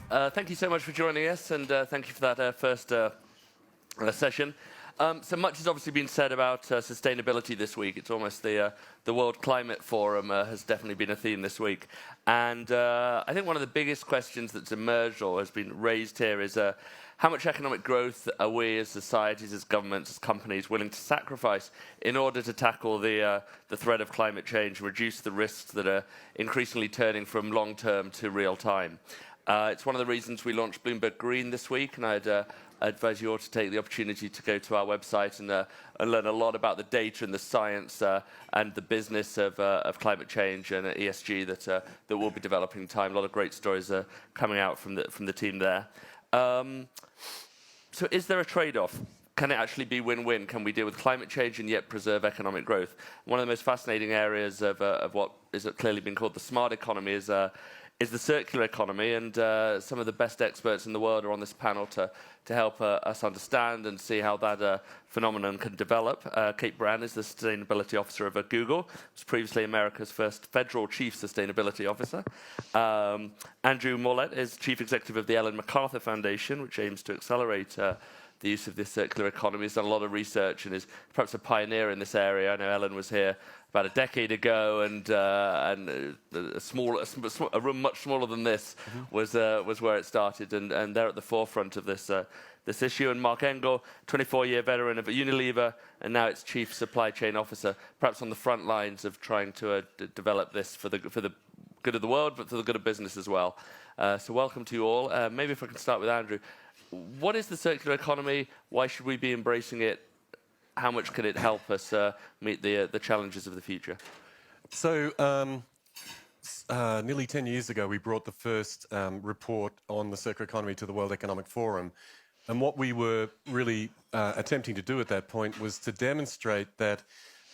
Thank you so much for joining us, and thank you for that first session. So much has obviously been said about sustainability this week. It's almost the World Climate Forum has definitely been a theme this week. And I think one of the biggest questions that's emerged or has been raised here is how much economic growth are we as societies, as governments, as companies willing to sacrifice in order to tackle the threat of climate change, reduce the risks that are increasingly turning from long-term to real-time. It's one of the reasons we launched Bloomberg Green this week, and I'd advise you all to take the opportunity to go to our website and learn a lot about the data and the science and the business of climate change and ESG that we'll be developing in time. A lot of great stories are coming out from the team there. So is there a trade-off? Can it actually be win-win? Can we deal with climate change and yet preserve economic growth? One of the most fascinating areas of what is clearly been called the smart economy is the circular economy, and some of the best experts in the world are on this panel to help us understand and see how that phenomenon can develop. Kate Brandt is the Sustainability Officer of Google. Was previously America's first federal Chief Sustainability Officer. Andrew Morlet is Chief Executive of the Ellen MacArthur Foundation, which aims to accelerate the use of this circular economy. He's done a lot of research and is perhaps a pioneer in this area. I know Ellen was here about a decade ago, and a room much smaller than this was where it started, and they're at the forefront of this issue. And Marc Engel, 24-year veteran of Unilever, and now its Chief Supply Chain Officer, perhaps on the front lines of trying to develop this for the good of the world, but for the good of business as well. So welcome to you all. Maybe if I can start with Andrew. What is the circular economy? Why should we be embracing it? How much can it help us meet the challenges of the future? So nearly 10 years ago, we brought the first report on the circular economy to the World Economic Forum. And what we were really attempting to do at that point was to demonstrate that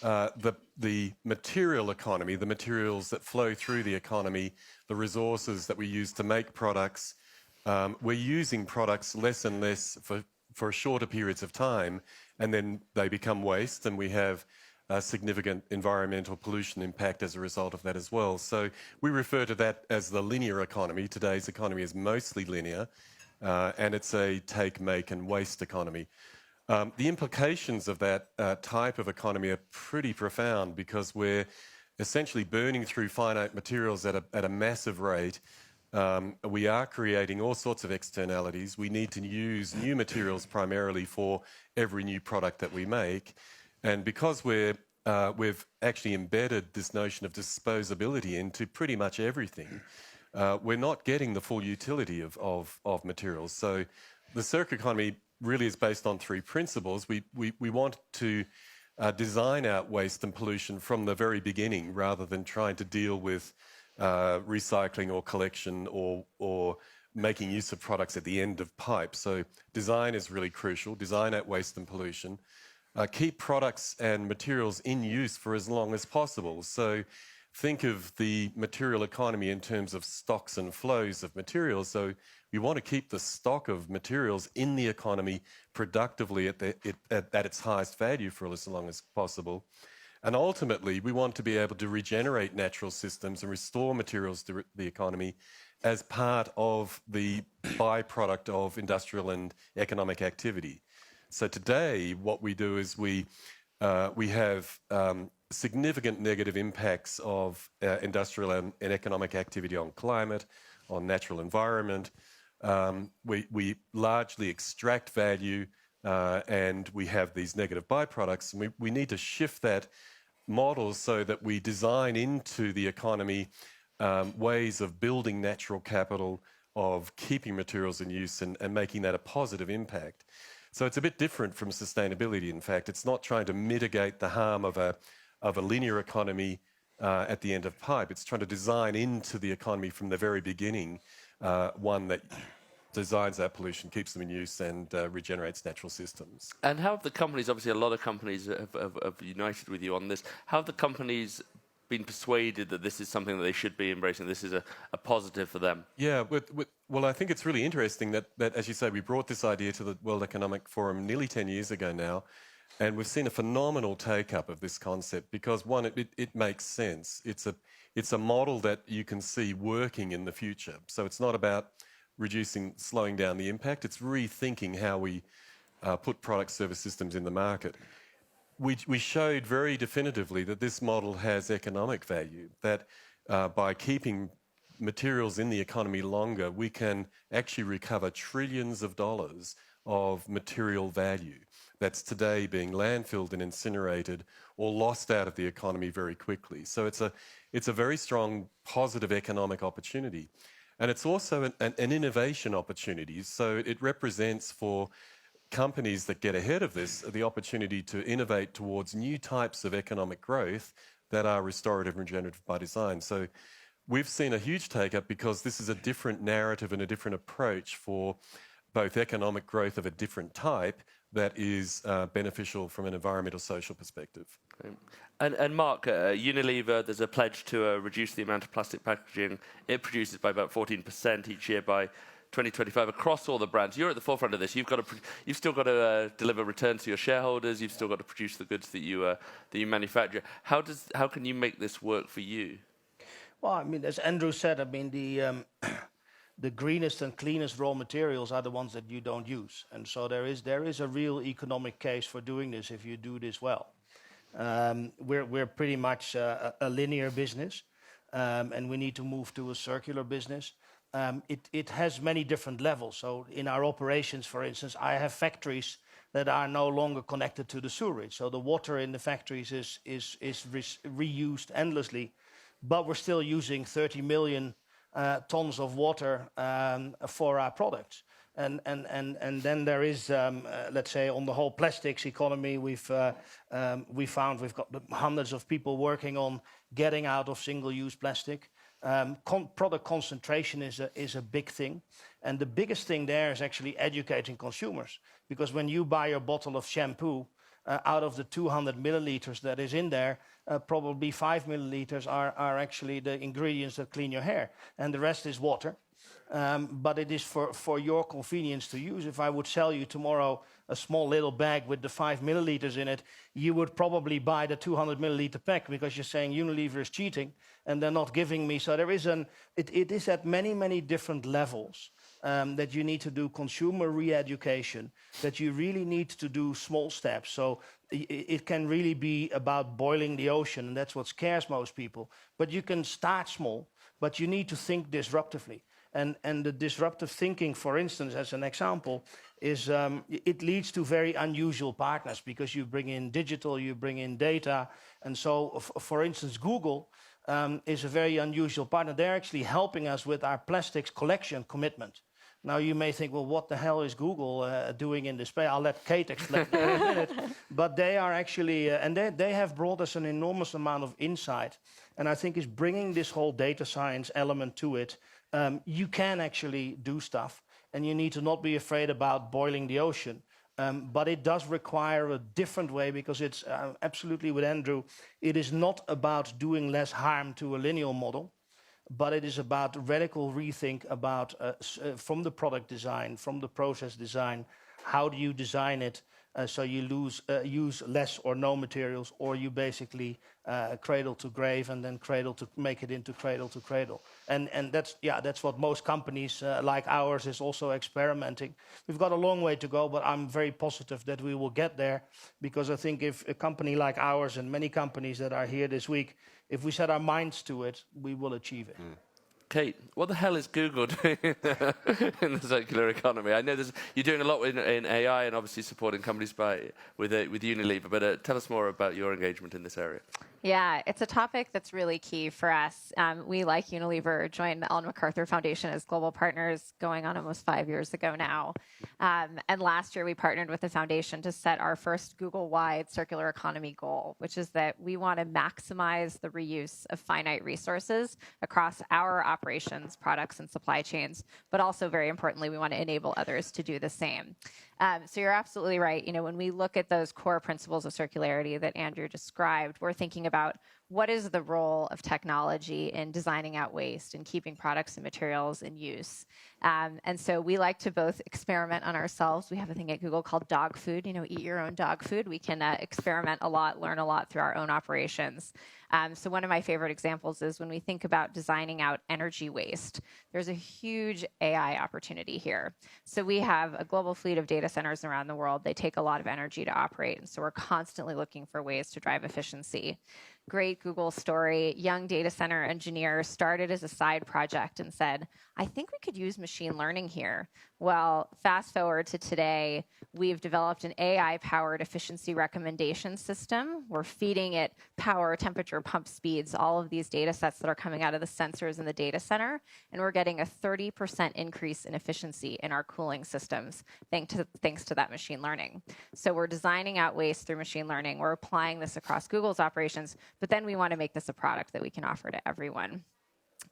the material economy, the materials that flow through the economy, the resources that we use to make products, we're using products less and less for shorter periods of time, and then they become waste, and we have significant environmental pollution impact as a result of that as well. So we refer to that as the linear economy. Today's economy is mostly linear, and it's a take, make, and waste economy. The implications of that type of economy are pretty profound, because we're essentially burning through finite materials at a massive rate. We are creating all sorts of externalities. We need to use new materials primarily for every new product that we make. And because we've actually embedded this notion of disposability into pretty much everything, we're not getting the full utility of materials. So the circular economy really is based on three principles. We want to design out waste and pollution from the very beginning, rather than trying to deal with recycling or collection or making use of products at the end of pipe. So design is really crucial. Design out waste and pollution. Keep products and materials in use for as long as possible. So think of the material economy in terms of stocks and flows of materials. So we want to keep the stock of materials in the economy productively at its highest value for as long as possible. And ultimately, we want to be able to regenerate natural systems and restore materials to the economy as part of the byproduct of industrial and economic activity. So today, what we do is we have significant negative impacts of industrial and economic activity on climate, on natural environment. We largely extract value, and we have these negative byproducts. And we need to shift that model so that we design into the economy ways of building natural capital, of keeping materials in use and making that a positive impact. So it's a bit different from sustainability. In fact, it's not trying to mitigate the harm of a linear economy at the end of pipe. It's trying to design into the economy from the very beginning one that designs that pollution, keeps them in use, and regenerates natural systems. And how have the companies, obviously a lot of companies have united with you on this, how have the companies been persuaded that this is something that they should be embracing, this is a positive for them? Yeah, well, I think it's really interesting that, as you say, we brought this idea to the World Economic Forum nearly 10 years ago now, and we've seen a phenomenal take-up of this concept because, one, it makes sense. It's a model that you can see working in the future. So it's not about slowing down the impact. It's rethinking how we put product service systems in the market. We showed very definitively that this model has economic value, that by keeping materials in the economy longer, we can actually recover trillions of dollars of material value that's today being landfilled and incinerated or lost out of the economy very quickly. So it's a very strong positive economic opportunity. And it's also an innovation opportunity. So it represents for companies that get ahead of this the opportunity to innovate towards new types of economic growth that are restorative and regenerative by design. So we've seen a huge take-up because this is a different narrative and a different approach for both economic growth of a different type that is beneficial from an environmental social perspective. And Marc, Unilever, there's a pledge to reduce the amount of plastic packaging it produces by about 14% each year by 2025 across all the brands. You're at the forefront of this. You've still got to deliver returns to your shareholders. You've still got to produce the goods that you manufacture. How can you make this work for you? Well, I mean, as Andrew said, I mean, the greenest and cleanest raw materials are the ones that you don't use. And so there is a real economic case for doing this if you do this well. We're pretty much a linear business, and we need to move to a circular business. It has many different levels. So in our operations, for instance, I have factories that are no longer connected to the sewerage. So the water in the factories is reused endlessly, but we're still using 30 million tons of water for our products. And then there is, let's say, on the whole plastics economy, we found we've got hundreds of people working on getting out of single-use plastic. Product concentration is a big thing. And the biggest thing there is actually educating consumers. Because when you buy a bottle of shampoo, out of the 200 milliliters that is in there, probably 5 milliliters are actually the ingredients that clean your hair. And the rest is water. But it is for your convenience to use. If I would sell you tomorrow a small little bag with the 5 milliliters in it, you would probably buy the 200 milliliter pack because you're saying Unilever is cheating and they're not giving me. So there is it is at many, many different levels that you need to do consumer re-education, that you really need to do small steps. So it can really be about boiling the ocean, and that's what scares most people. But you can start small, but you need to think disruptively. And the disruptive thinking, for instance, as an example, is it leads to very unusual partners because you bring in digital, you bring in data. And so, for instance, Google is a very unusual partner. They're actually helping us with our plastics collection commitment. Now, you may think, well, what the hell is Google doing in this space? I'll let Kate explain in a minute. But they are actually, and they have brought us an enormous amount of insight. And I think it's bringing this whole data science element to it. You can actually do stuff, and you need to not be afraid about boiling the ocean. But it does require a different way because it's absolutely with Andrew, it is not about doing less harm to a linear model, but it is about radical rethink about from the product design, from the process design, how do you design it so you use less or no materials, or you basically cradle to grave and then cradle to make it into cradle to cradle. And that's what most companies like ours is also experimenting. We've got a long way to go, but I'm very positive that we will get there, because I think if a company like ours and many companies that are here this week, if we set our minds to it, we will achieve it. Kate, what the hell is Google doing in the circular economy? I know you're doing a lot in AI and obviously supporting companies with Unilever, but tell us more about your engagement in this area. Yeah, it's a topic that's really key for us. We, like Unilever, joined the Ellen MacArthur Foundation as global partners going on almost 5 years ago now. And last year, we partnered with the foundation to set our first Google-wide circular economy goal, which is that we want to maximize the reuse of finite resources across our operations, products, and supply chains. But also, very importantly, we want to enable others to do the same. So you're absolutely right. You know, when we look at those core principles of circularity that Andrew described, we're thinking about what is the role of technology in designing out waste and keeping products and materials in use? And so we like to both experiment on ourselves. We have a thing at Google called dog food, eat your own dog food. We can experiment a lot, learn a lot through our own operations. So one of my favorite examples is when we think about designing out energy waste, there's a huge AI opportunity here. So we have a global fleet of data centers around the world. They take a lot of energy to operate, and so we're constantly looking for ways to drive efficiency. Great Google story. Young data center engineer started as a side project and said, I think we could use machine learning here. Well, fast forward to today, we've developed an AI-powered efficiency recommendation system. We're feeding it power, temperature, pump speeds, all of these data sets that are coming out of the sensors in the data center, and we're getting a 30% increase in efficiency in our cooling systems thanks to that machine learning. So we're designing out waste through machine learning. We're applying this across Google's operations, but then we want to make this a product that we can offer to everyone.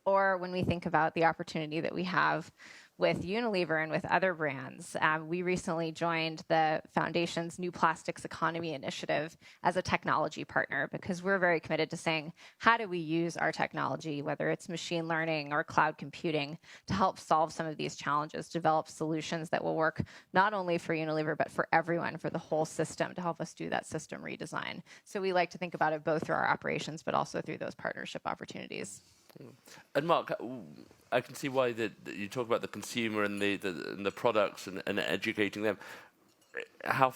Or when we think about the opportunity that we have with Unilever and with other brands, we recently joined the Foundation's New Plastics Economy Initiative as a technology partner because we're very committed to saying, how do we use our technology, whether it's machine learning or cloud computing, to help solve some of these challenges, develop solutions that will work not only for Unilever, but for everyone, for the whole system, to help us do that system redesign. So we like to think about it both through our operations, but also through those partnership opportunities. And Marc, I can see why you talk about the consumer and the products and educating them. How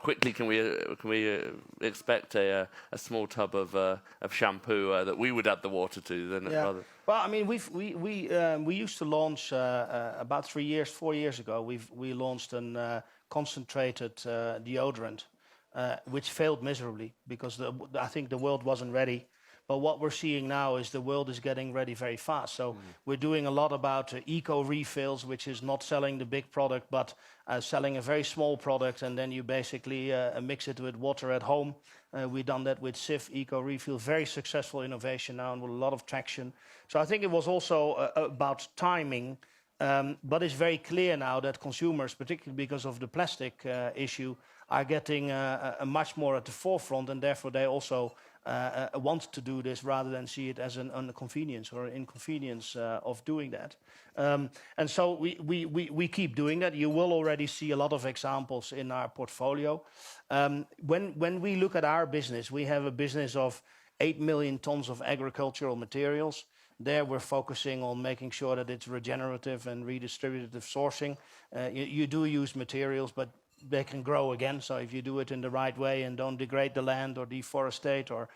quickly can we expect a small tub of shampoo that we would add the water to? Then rather? Well, I mean, we used to launch about 4 years ago. We launched a concentrated deodorant, which failed miserably because I think the world wasn't ready. But what we're seeing now is the world is getting ready very fast. So we're doing a lot about eco refills, which is not selling the big product, but selling a very small product, and then you basically mix it with water at home. We've done that with Cif Eco Refill, very successful innovation now and with a lot of traction. So I think it was also about timing, but it's very clear now that consumers, particularly because of the plastic issue, are getting much more at the forefront, and therefore they also want to do this rather than see it as an inconvenience or an inconvenience of doing that. And so we keep doing that. You will already see a lot of examples in our portfolio. When we look at our business, we have a business of 8 million tons of agricultural materials. There we're focusing on making sure that it's regenerative and redistributive sourcing. You do use materials, but they can grow again. So if you do it in the right way and don't degrade the land or deforestate or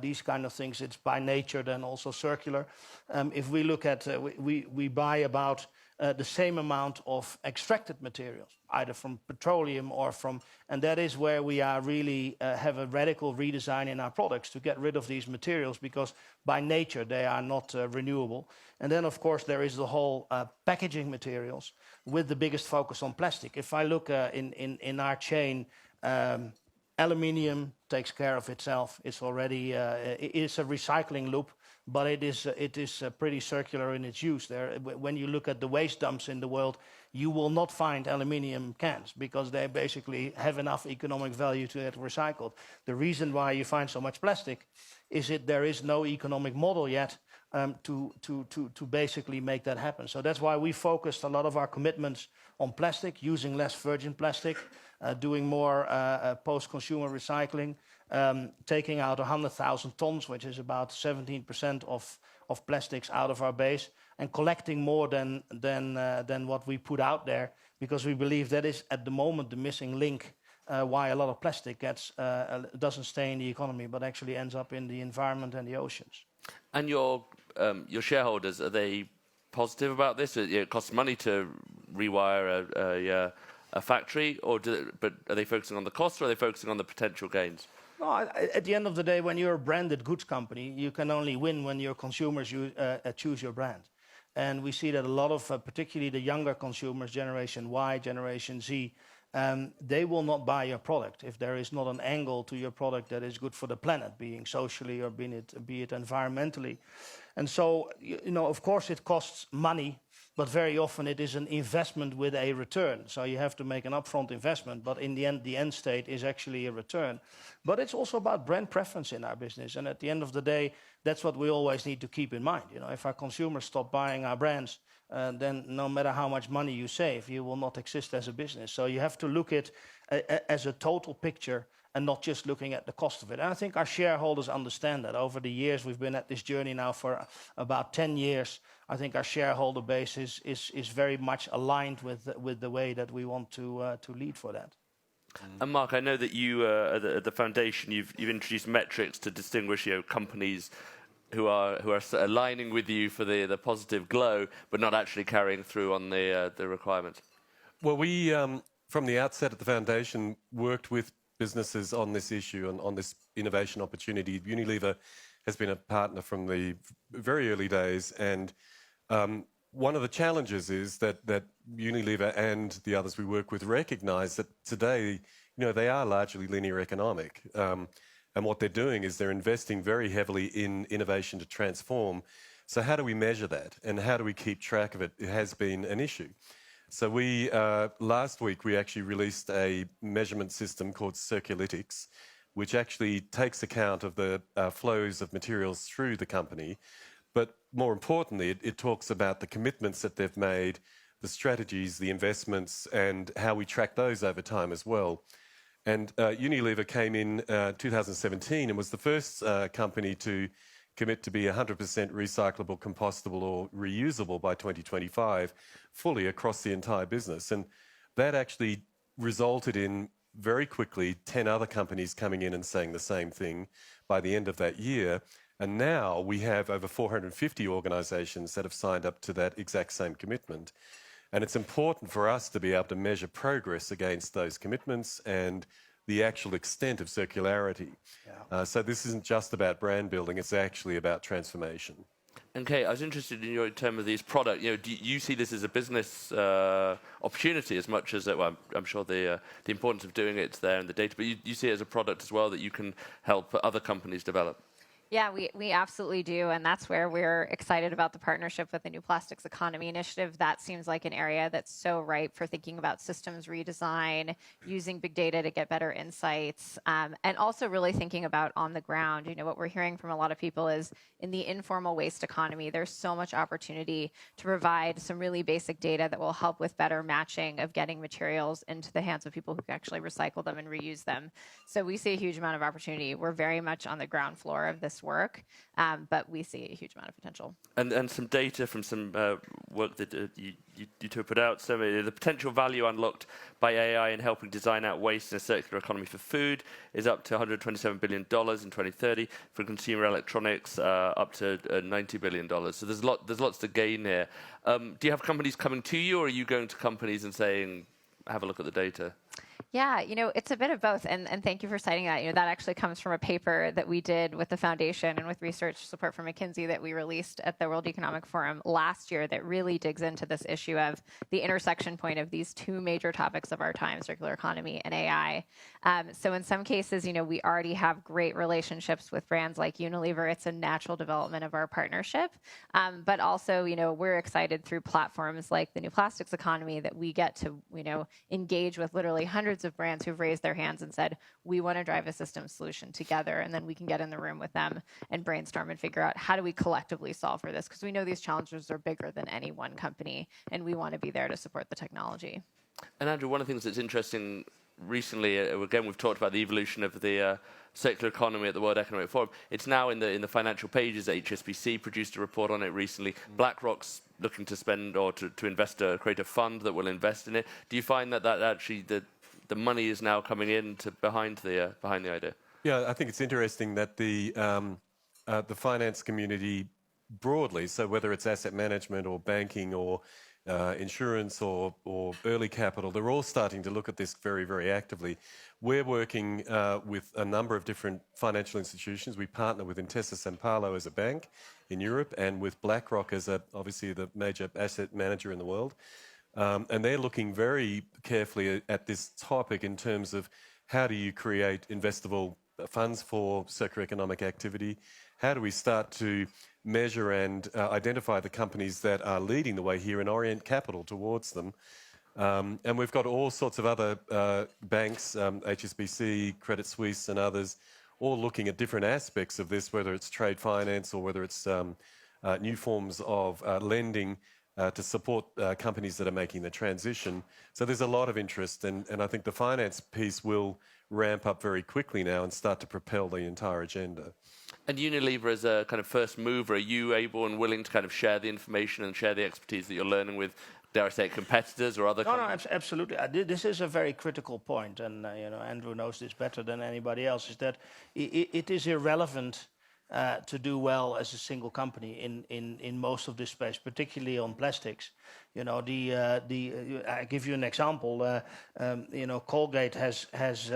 these kind of things, it's by nature then also circular. If we look at, we buy about the same amount of extracted materials, either from petroleum or from, and that is where we are really have a radical redesign in our products to get rid of these materials because by nature they are not renewable. And then of course there is the whole packaging materials with the biggest focus on plastic. If I look in our chain, aluminium takes care of itself. It's already, it is a recycling loop, but it is pretty circular in its use. There, when you look at the waste dumps in the world, you will not find aluminium cans because they basically have enough economic value to get recycled. The reason why you find so much plastic is that there is no economic model yet to basically make that happen. So that's why we focused a lot of our commitments on plastic, using less virgin plastic, doing more post-consumer recycling, taking out 100,000 tons, which is about 17% of plastics out of our base, and collecting more than what we put out there, because we believe that is at the moment the missing link why a lot of plastic doesn't stay in the economy, but actually ends up in the environment and the oceans. And your shareholders, are they positive about this? It costs money to rewire a factory, but are they focusing on the cost, or are they focusing on the potential gains? No, at the end of the day, when you're a branded goods company, you can only win when your consumers choose your brand. And we see that a lot of, particularly the younger consumers, Generation Y, Generation Z, they will not buy your product if there is not an angle to your product that is good for the planet, being socially or be it environmentally. And so, of course, it costs money but very often it is an investment with a return. So you have to make an upfront investment, but in the end state is actually a return. But it's also about brand preference in our business. And at the end of the day, that's what we always need to keep in mind. You know, if our consumers stop buying our brands, then no matter how much money you save, you will not exist as a business. So you have to look at as a total picture and not just looking at the cost of it. And I think our shareholders understand that. Over the years, we've been at this journey now for about 10 years. I think our shareholder base is very much aligned with the way that we want to lead for that. And Marc, I know that you at the foundation, you've introduced metrics to distinguish companies who are aligning with you for the positive glow, but not actually carrying through on the requirements. Well, we from the outset at the foundation worked with businesses on this issue and on this innovation opportunity. Unilever has been a partner from the very early days, and one of the challenges is that Unilever and the others we work with recognise that today, they are largely linear economic, and what they're doing is they're investing very heavily in innovation to transform. So how do we measure that, and how do we keep track of it? It has been an issue. So we last week we actually released a measurement system called Circulytics, which actually takes account of the flows of materials through the company. But more importantly, it talks about the commitments that they've made, the strategies, the investments, and how we track those over time as well. And Unilever came in 2017 and was the first company to commit to be 100% recyclable, compostable or reusable by 2025, fully across the entire business. And that actually resulted in very quickly 10 other companies coming in and saying the same thing by the end of that year. And now we have over 450 organisations that have signed up to that exact same commitment. And it's important for us to be able to measure progress against those commitments and the actual extent of circularity. Yeah. So this isn't just about brand building, it's actually about transformation. And Kate, I was interested in your term of these products. Do you see this as a business opportunity as much as, well, I'm sure the importance of doing it's there in the data, but you see it as a product as well that you can help other companies develop? Yeah, we absolutely do, and that's where we're excited about the partnership with the New Plastics Economy Initiative. That seems like an area that's so ripe for thinking about systems redesign, using big data to get better insights, and also really thinking about on the ground. What we're hearing from a lot of people is in the informal waste economy, there's so much opportunity to provide some really basic data that will help with better matching of getting materials into the hands of people who can actually recycle them and reuse them. So we see a huge amount of opportunity. We're very much on the ground floor of this work, but we see a huge amount of potential. And some data from some work that you two put out. So the potential value unlocked by AI in helping design out waste in a circular economy for food is up to $127 billion in 2030. For consumer electronics, up to $90 billion. So there's lots to gain here. Do you have companies coming to you, or are you going to companies and saying, have a look at the data? Yeah, it's a bit of both, and thank you for citing that. That actually comes from a paper that we did with the foundation and with research support from McKinsey that we released at the World Economic Forum last year that really digs into this issue of the intersection point of these two major topics of our time, circular economy and AI. So in some cases, we already have great relationships with brands like Unilever. It's a natural development of our partnership, but also, we're excited through platforms like the New Plastics Economy that we get to, engage with literally hundreds of brands who've raised their hands and said, we want to drive a system solution together, and then we can get in the room with them and brainstorm and figure out how do we collectively solve for this, because we know these challenges are bigger than any one company, and we want to be there to support the technology. And Andrew, one of the things that's interesting recently, again, we've talked about the evolution of the circular economy at the World Economic Forum. It's now in the financial pages. HSBC produced a report on it recently. BlackRock's looking to spend or to invest, create a fund that will invest in it. Do you find that actually the money is now coming in behind the idea? Yeah, I think it's interesting that the finance community broadly, so whether it's asset management or banking or insurance or early capital, they're all starting to look at this very, very actively. We're working with a number of different financial institutions. We partner with Intesa Sanpaolo as a bank in Europe and with BlackRock as obviously the major asset manager in the world. And they're looking very carefully at this topic in terms of how do you create investable funds for circular economic activity? how do we start to measure and identify the companies that are leading the way here and orient capital towards them. And we've got all sorts of other banks, HSBC, Credit Suisse and others, all looking at different aspects of this, whether it's trade finance or whether it's new forms of lending to support companies that are making the transition. So there's a lot of interest, and I think the finance piece will ramp up very quickly now and start to propel the entire agenda. And Unilever, as a kind of first mover, are you able and willing to kind of share the information and share the expertise that you're learning with, dare I say, competitors or other companies? No, absolutely. This is a very critical point, and Andrew knows this better than anybody else, is that it is irrelevant to do well as a single company in most of this space, particularly on plastics. I give you an example. Colgate has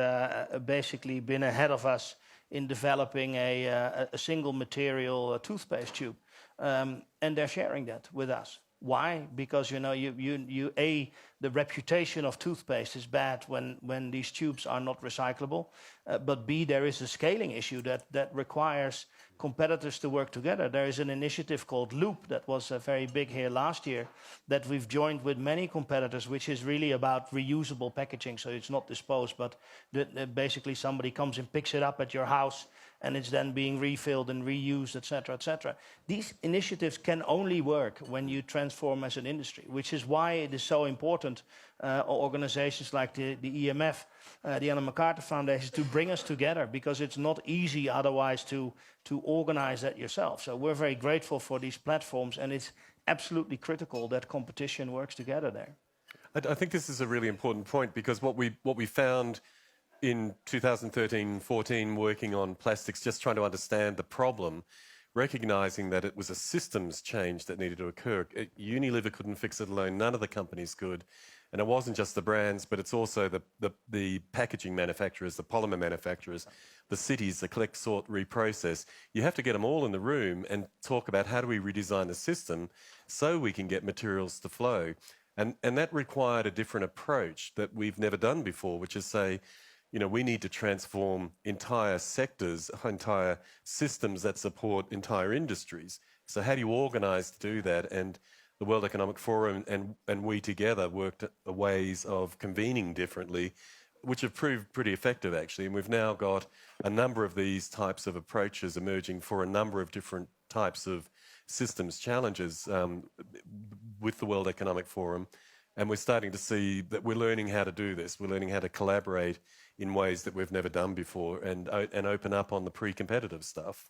basically been ahead of us in developing a single material toothpaste tube, and they're sharing that with us. Why? Because the reputation of toothpaste is bad when these tubes are not recyclable, but B, there is a scaling issue that requires competitors to work together. There is an initiative called Loop that was very big here last year that we've joined with many competitors, which is really about reusable packaging. So it's not disposed, but basically somebody comes and picks it up at your house and it's then being refilled and reused, et cetera, et cetera. These initiatives can only work when you transform as an industry, which is why it is so important organizations like the EMF, the Ellen MacArthur Foundation, to bring us together, because it's not easy otherwise to organize that yourself. So we're very grateful for these platforms, and it's absolutely critical that competition works together there. I think this is a really important point, because what we found in 2013-14 working on plastics, just trying to understand the problem, recognizing that it was a systems change that needed to occur. Unilever couldn't fix it alone, none of the companies could. And it wasn't just the brands, but it's also the packaging manufacturers, the polymer manufacturers, the cities, the collect, sort, reprocess. You have to get them all in the room and talk about how do we redesign the system so we can get materials to flow. And that required a different approach that we've never done before, which is say, we need to transform entire sectors, entire systems that support entire industries. So how do you organize to do that? And the World Economic Forum and we together worked at ways of convening differently, which have proved pretty effective, actually. And we've now got a number of these types of approaches emerging for a number of different types of systems challenges with the World Economic Forum. And we're starting to see that we're learning how to do this. We're learning how to collaborate in ways that we've never done before and open up on the pre-competitive stuff.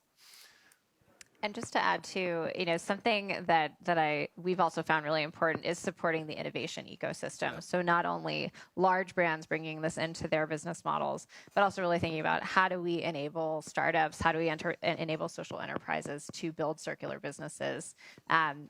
And just to add to, something that we've also found really important is supporting the innovation ecosystem. Yeah. So not only large brands bringing this into their business models, but also really thinking about how do we enable startups, how do we enable social enterprises to build circular businesses.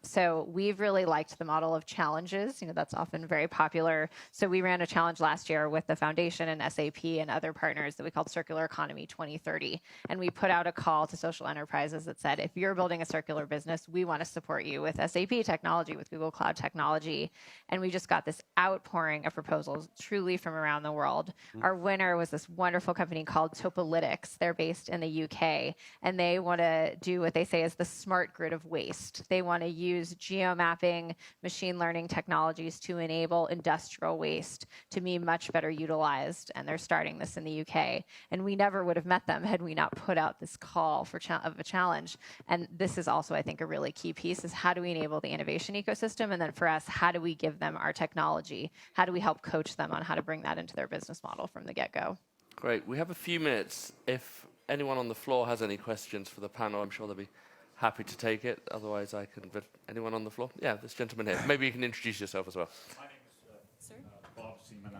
So we've really liked the model of challenges. That's often very popular. So we ran a challenge last year with the foundation and SAP and other partners that we called Circular Economy 2030. And we put out a call to social enterprises that said, if you're building a circular business, we want to support you with SAP technology, with Google Cloud technology. And we just got this outpouring of proposals truly from around the world. Our winner was this wonderful company called Topolytics. They're based in the UK, and they want to do what they say is the smart grid of waste. They want to use geomapping, machine learning technologies to enable industrial waste to be much better utilized, and they're starting this in the UK. And we never would have met them had we not put out this call of a challenge. And this is also, I think, a really key piece is how do we enable the innovation ecosystem? And then for us, how do we give them our technology? How do we help coach them on how to bring that into their business model from the get-go? Great. We have a few minutes. If anyone on the floor has any questions for the panel, I'm sure they'll be happy to take it. Otherwise, I can... Anyone on the floor? Yeah, this gentleman here. Maybe you can introduce yourself as well. My name is Bob Seaman.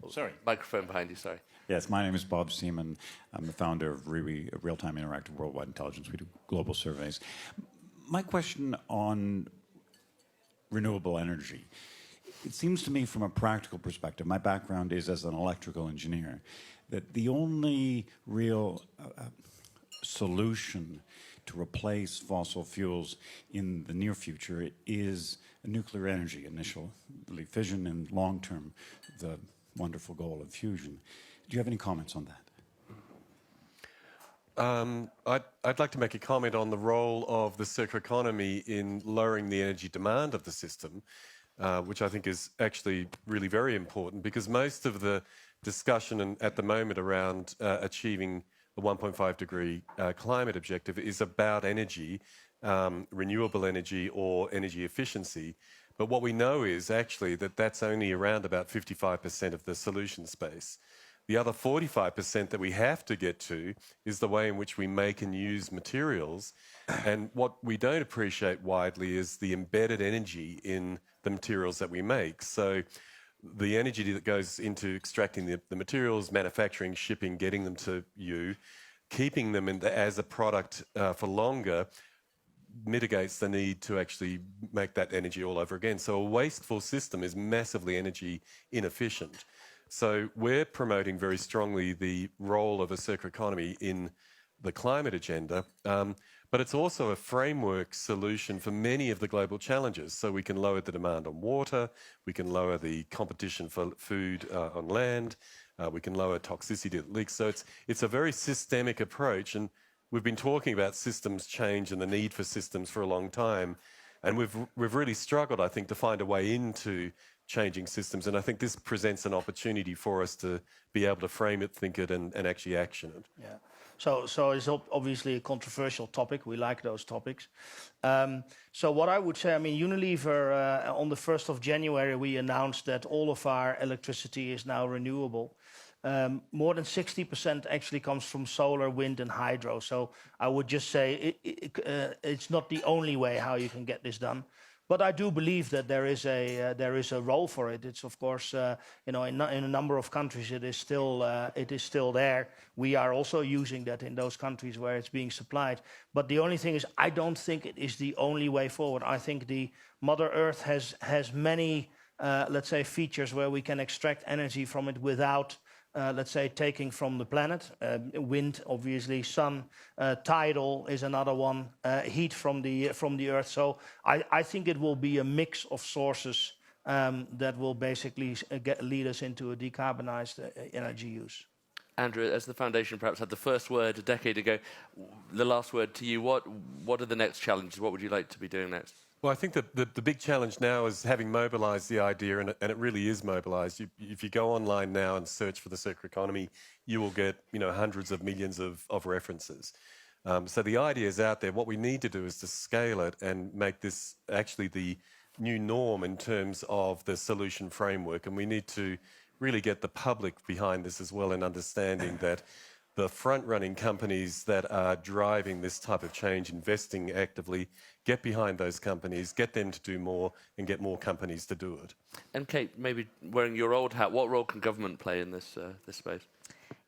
Sorry. Microphone behind you, sorry. Yes, my name is Bob Seaman. I'm the founder of RIWI, Real-Time Interactive Worldwide Intelligence. We do global surveys. My question on renewable energy. It seems to me from a practical perspective, my background is as an electrical engineer, that the only real solution to replace fossil fuels in the near future is nuclear energy, initially fission, and long-term, the wonderful goal of fusion. Do you have any comments on that? I'd like to make a comment on the role of the circular economy in lowering the energy demand of the system, which I think is actually really very important, because most of the discussion at the moment around achieving the 1.5 degree climate objective is about energy, renewable energy or energy efficiency. But what we know is actually that that's only around about 55% of the solution space. The other 45% that we have to get to is the way in which we make and use materials. And what we don't appreciate widely is the embedded energy in the materials that we make. So the energy that goes into extracting the materials, manufacturing, shipping, getting them to you, keeping them as a product for longer mitigates the need to actually make that energy all over again. So a wasteful system is massively energy inefficient. So we're promoting very strongly the role of a circular economy in the climate agenda, but it's also a framework solution for many of the global challenges. So we can lower the demand on water, we can lower the competition for food on land, we can lower toxicity that leaks. So it's a very systemic approach, and we've been talking about systems change and the need for systems for a long time, and we've really struggled, I think, to find a way into changing systems, and I think this presents an opportunity for us to be able to frame it, think it, and actually action it. Yeah. So it's obviously a controversial topic. We like those topics. So what I would say, I mean, Unilever, on the 1st of January, we announced that all of our electricity is now renewable. More than 60% actually comes from solar, wind, and hydro. So I would just say it's not the only way how you can get this done. But I do believe that there is a role for it. It's of course, in a number of countries it is still there. We are also using that in those countries where it's being supplied. But the only thing is, I don't think it is the only way forward. I think the Mother Earth has many, let's say, features where we can extract energy from it without, let's say, taking from the planet. Wind, obviously, sun, tidal is another one, heat from the earth. So I think it will be a mix of sources that will basically lead us into a decarbonized energy use. Andrew, as the foundation perhaps had the first word a decade ago, the last word to you, what are the next challenges? What would you like to be doing next? Well, I think that the big challenge now is having mobilised the idea, and it really is mobilised. If you go online now and search for the circular economy, you will get hundreds of millions of references. So the idea is out there. What we need to do is to scale it and make this actually the new norm in terms of the solution framework. And we need to really get the public behind this as well, in understanding that the front-running companies that are driving this type of change, investing actively, get behind those companies, get them to do more, and get more companies to do it. And Kate, maybe wearing your old hat, what role can government play in this space?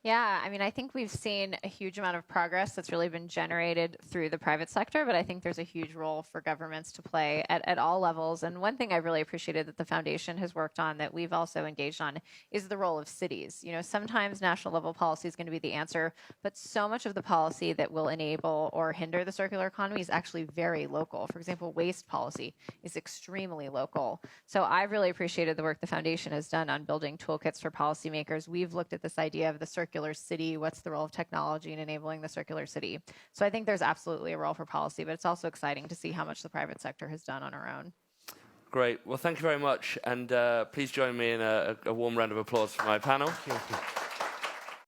Yeah, I mean, I think we've seen a huge amount of progress that's really been generated through the private sector, but I think there's a huge role for governments to play at all levels. And one thing I really appreciated that the foundation has worked on, that we've also engaged on, is the role of cities. Sometimes national level policy is going to be the answer, but so much of the policy that will enable or hinder the circular economy is actually very local. For example, waste policy is extremely local. So I've really appreciated the work the foundation has done on building toolkits for policymakers. We've looked at this idea of the circular city. What's the role of technology in enabling the circular city? So I think there's absolutely a role for policy, but it's also exciting to see how much the private sector has done on our own. Great. Well, thank you very much. And please join me in a warm round of applause for my panel. Thank you.